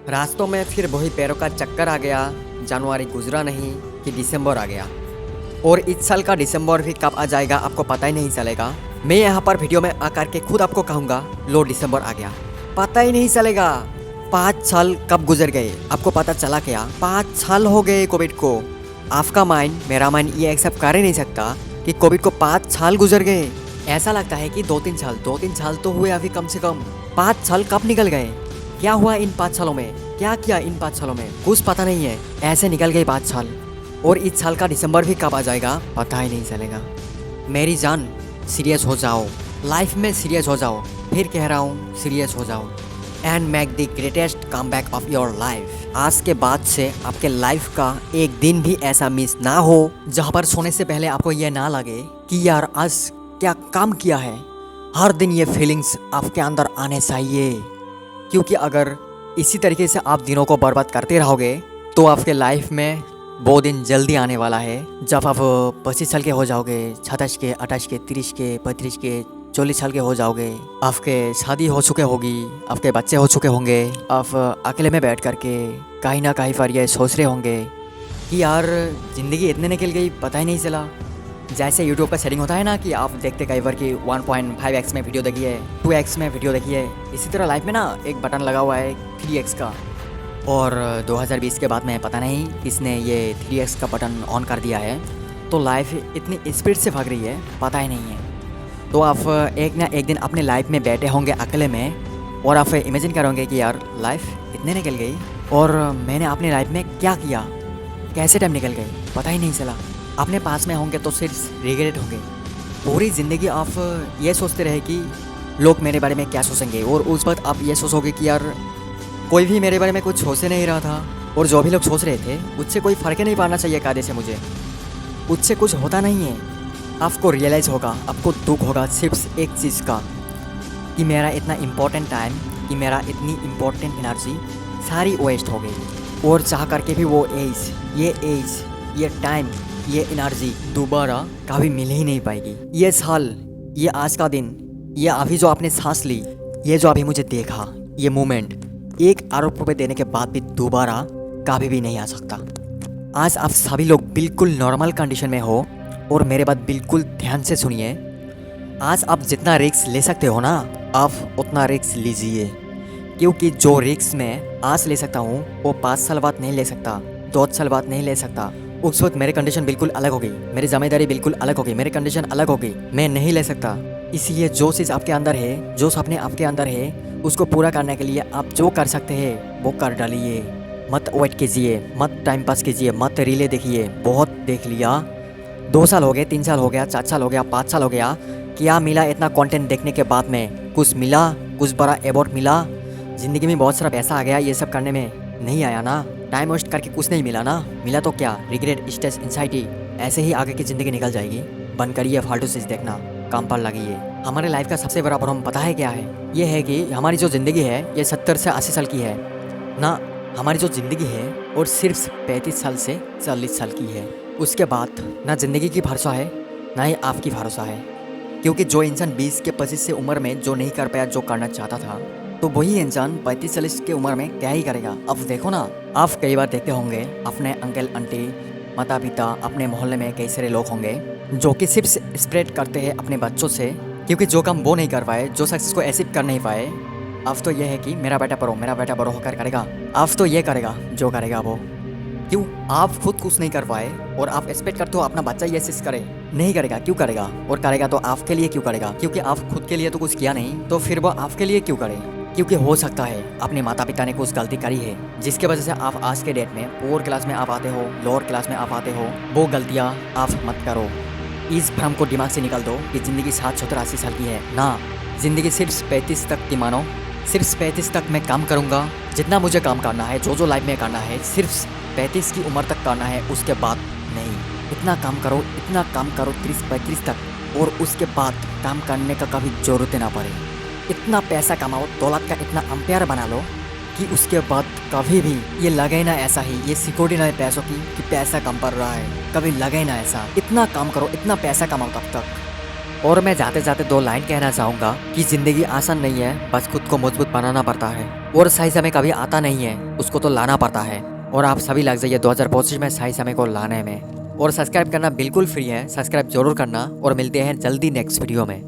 रास्तों में फिर वही पैरों का चक्कर आ गया। जनवरी गुजरा नहीं कि दिसंबर आ गया, और इस साल का दिसंबर भी कब आ जाएगा आपको पता ही नहीं चलेगा। मैं यहाँ पर वीडियो में आकर के खुद आपको कहूँगा, लो दिसंबर आ गया, पता ही नहीं चलेगा। 5 साल कब गुजर गए आपको पता चला क्या? 5 साल हो गए कोविड को। आपका माइंड, मेरा माइंड ये एक्सेप्ट कर ही नहीं सकता कि कोविड को 5 साल गुजर गए। ऐसा लगता है कि 2-3 साल तो हुए अभी कम से कम। 5 साल कब निकल गए? क्या हुआ इन 5 सालों में? क्या किया इन 5 सालों में? कुछ पता नहीं है, ऐसे निकल गए 5 साल। और इस साल का दिसंबर भी कब आ जाएगा पता ही नहीं चलेगा। मेरी जान, सीरियस हो जाओ, लाइफ में सीरियस हो जाओ। फिर कह रहा हूँ, सीरियस हो जाओ and make the greatest comeback of your life. आज के बाद से आपके लाइफ का एक दिन भी ऐसा मिस ना हो जहाँ पर सोने से पहले आपको ये ना लगे कि यार आज क्या काम किया है। हर दिन ये फीलिंग्स आपके अंदर आने चाहिए, क्योंकि अगर इसी तरीके से आप दिनों को बर्बाद करते रहोगे तो आपके लाइफ में वो दिन जल्दी आने वाला है जब आप 25 साल के हो जाओगे, 27 के, 28 के, 30 के, 35 के, 40 साल के हो जाओगे। आपके शादी हो चुके होगी, आपके बच्चे हो चुके होंगे। आप अकेले में बैठ करके कहीं ना कहीं पर ये सोच रहे होंगे कि यार ज़िंदगी इतने निकल गई पता ही नहीं चला। जैसे यूट्यूब का सेटिंग होता है ना कि आप देखते कई बार कि 1.5x में वीडियो देखिए, 2x में वीडियो देखिए, इसी तरह लाइफ में ना एक बटन लगा हुआ है 3x का। और 2020 के बाद में पता नहीं किसने ये 3x का बटन ऑन कर दिया है, तो लाइफ इतनी स्पीड से भाग रही है पता ही नहीं है। तो आप एक ना एक दिन अपने लाइफ में बैठे होंगे अकेले में और आप इमेजिन करोगे कि यार लाइफ इतने निकल गई और मैंने अपनी लाइफ में क्या किया, कैसे टाइम निकल गए पता ही नहीं चला। अपने पास में होंगे तो सिर्फ रिग्रेट होंगे। पूरी ज़िंदगी आप ये सोचते रहे कि लोग मेरे बारे में क्या सोचेंगे, और उस वक्त आप ये सोचोगे कि यार कोई भी मेरे बारे में कुछ सोच नहीं रहा था, और जो भी लोग सोच रहे थे उससे कोई फ़र्क नहीं पड़ना चाहिए कायदे से मुझे, उससे कुछ होता नहीं है। आपको रियलाइज़ होगा, आपको दुख होगा सिर्फ एक चीज़ का कि मेरा इतना इम्पोर्टेंट टाइम, कि मेरा इतनी इम्पोर्टेंट एनर्जी सारी वेस्ट हो गई, और चाह करके भी वो एज, ये टाइम, ये एनर्जी दोबारा कभी मिल ही नहीं पाएगी। ये साल, ये आज का दिन, ये अभी जो आपने सांस ली, ये जो अभी मुझे देखा, ये मोमेंट 1 अरब रुपये देने के बाद भी दोबारा कभी भी नहीं आ सकता। आज आप सभी लोग बिल्कुल नॉर्मल कंडीशन में हो, और मेरे बात बिल्कुल ध्यान से सुनिए। आज आप जितना रिस्क ले सकते हो ना, आप उतना रिस्क लीजिए, क्योंकि जो रिस्क मैं आज ले सकता हूँ वो 5 साल बाद नहीं ले सकता, 2 साल बाद नहीं ले सकता। उस वक्त मेरी कंडीशन बिल्कुल अलग होगी, मेरी जिम्मेदारी बिल्कुल अलग होगी, मेरी कंडीशन अलग होगी, मैं नहीं ले सकता। इसलिए जो चीज़ आपके अंदर है, जो सपने आपके अंदर है, उसको पूरा करने के लिए आप जो कर सकते हैं वो कर डालिए। मत वेट कीजिए, मत टाइम पास कीजिए, मत रीले देखिए। बहुत देख लिया, 2 साल हो गए, 3 साल हो गया, 4 साल हो गया, 5 साल हो गया, क्या मिला इतना कंटेंट देखने के बाद में? कुछ मिला? कुछ बड़ा अवार्ड मिला? ज़िंदगी में बहुत सारा पैसा आ गया ये सब करने में? नहीं आया ना। टाइम वेस्ट करके कुछ नहीं मिला ना। मिला तो क्या? रिग्रेट, स्ट्रेस, एंजाइटी, ऐसे ही आगे की ज़िंदगी निकल जाएगी। बंद करिए फालतू चीज़ देखना, काम पर लगिए। हमारे लाइफ का सबसे बड़ा प्रॉब्लम पता है क्या है? ये है कि हमारी जो ज़िंदगी है ये 70 से 80 साल की है ना। हमारी जो ज़िंदगी है और सिर्फ 35 साल से 40 साल की है। उसके बाद ना ज़िंदगी की भरोसा है, ना ही आपकी भरोसा है। क्योंकि जो इंसान 20 के 25 से उम्र में जो नहीं कर पाया, जो करना चाहता था, तो वही इंसान 35-40 की उम्र में क्या ही करेगा। अब देखो ना, आप कई बार देखते होंगे अपने अंकल आंटी, माता पिता, अपने मोहल्ले में कई सारे लोग होंगे जो कि सिर्फ स्प्रेड करते हैं अपने बच्चों से, क्योंकि जो काम वो नहीं कर पाए, जो सक्सेस को अचीव कर नहीं पाए। अब तो ये है कि मेरा बेटा पढ़ो, मेरा बेटा बड़ो होकर करेगा, अब तो ये करेगा जो करेगा वो। क्यों? आप खुद कुछ नहीं कर पाए और आप एक्सपेक्ट करते हो अपना बच्चा ये चीज़ करे। नहीं करेगा, क्यों करेगा? और करेगा तो आपके लिए क्यों करेगा? क्योंकि आप खुद के लिए तो कुछ किया नहीं, तो फिर वो आपके लिए क्यों करे? क्योंकि हो सकता है अपने माता पिता ने कुछ गलती करी है, जिसके वजह से आप आज के डेट में पुअर क्लास में आप आते हो, लोअर क्लास में आप आते हो। वो गलतियाँ आप मत करो। इस भ्रम को दिमाग से निकाल दो कि ज़िंदगी 60-70-80 साल की है ना। ज़िंदगी सिर्फ 35 तक की मानो। सिर्फ 35 तक मैं काम करूँगा, जितना मुझे काम करना है, जो लाइफ में करना है, सिर्फ 35 की उम्र तक करना है, उसके बाद नहीं। इतना काम करो, इतना काम करो 30-35 तक, और उसके बाद काम करने का कभी ज़रूरत ना पड़े। इतना पैसा कमाओ, दौलत का इतना अंपायर बना लो कि उसके बाद कभी भी ये लगे ना ऐसा ही, ये सिक्योरिटी ना है पैसों की कि पैसा कम पड़ रहा है, कभी लगे ना ऐसा। इतना काम करो, इतना पैसा कमाओ तब तक। और मैं जाते जाते 2 लाइन कहना चाहूँगा कि ज़िंदगी आसान नहीं है, बस खुद को मजबूत बनाना पड़ता है। और सही समय कभी आता नहीं है, उसको तो लाना पड़ता है। और आप सभी लग जाइए 2025 में सही समय को लाने में। और सब्सक्राइब करना बिल्कुल फ्री है, सब्सक्राइब जरूर करना और मिलते हैं जल्दी नेक्स्ट वीडियो में।